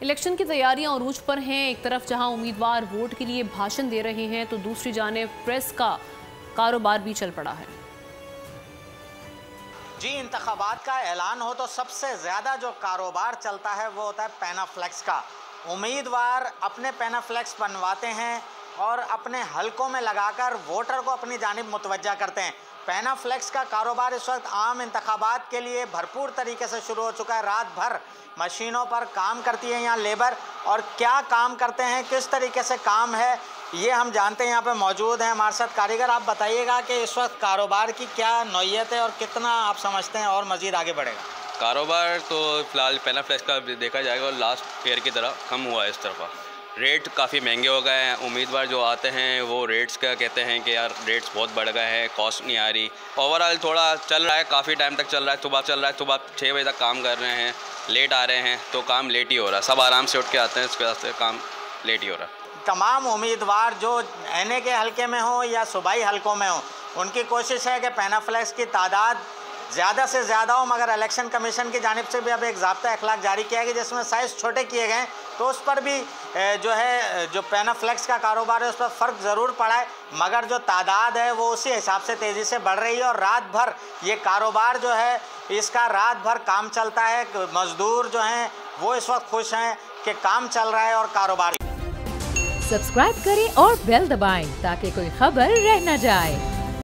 Election की तैयारियां उरूज पर हैं। एक तरफ जहां उम्मीदवार वोट के लिए भाषण दे रहे हैं तो दूसरी जानिब प्रेस का कारोबार भी चल पड़ा है। जी, इंतखाबात का ऐलान हो तो सबसे ज़्यादा जो कारोबार चलता है वो होता है पैनाफ्लेक्स का। उम्मीदवार अपने पैनाफ्लेक्स बनवाते हैं और अपने हलकों में लगाकर वोटर को अपनी जानिब मुतवज्जा करते हैं। पैनाफ्लेक्स का कारोबार इस वक्त आम इंतखाबात के लिए भरपूर तरीके से शुरू हो चुका है। रात भर मशीनों पर काम करती है यहाँ लेबर, और क्या काम करते हैं, किस तरीके से काम है, ये हम जानते हैं। यहाँ पे मौजूद हैं हमारे साथ कारीगर। आप बताइएगा कि इस वक्त कारोबार की क्या नौयत है और कितना आप समझते हैं और मज़ीद आगे बढ़ेगा? कारोबार तो फिलहाल पैनाफ्लेक्स का देखा जाएगा और लास्ट ईयर की तरह कम हुआ है। इस तरफा रेट काफ़ी महंगे हो गए हैं। उम्मीदवार जो आते हैं वो रेट्स का कहते हैं कि यार रेट्स बहुत बढ़ गए हैं, कॉस्ट नहीं आ रही। ओवरऑल थोड़ा चल रहा है, काफ़ी टाइम तक चल रहा है। सुबह चल रहा है, सुबह 6 बजे तक काम कर रहे हैं, लेट आ रहे हैं तो काम लेट ही हो रहा है। सब आराम से उठ के आते हैं, इसके वजह से काम लेट ही हो रहा है। तमाम उम्मीदवार जो एनए के हलके में हो या सूबाई हलकों में हो, उनकी कोशिश है कि पैनाफ्लेक्स की तादाद ज़्यादा से ज़्यादा हो, मगर इलेक्शन कमीशन की जानिब से भी अब एक ज़ाब्ता अखलाक जारी किया गया जिसमें साइज़ छोटे किए गए, तो उस पर भी जो पैनाफ्लेक्स का कारोबार है उस पर फ़र्क ज़रूर पड़ा है, मगर जो तादाद है वो उसी हिसाब से तेज़ी से बढ़ रही है। और रात भर ये कारोबार जो है इसका रात भर काम चलता है। मज़दूर जो हैं वो इस वक्त खुश हैं कि काम चल रहा है और कारोबार। सब्सक्राइब करें और बेल दबाएं ताकि कोई खबर रह न जाए।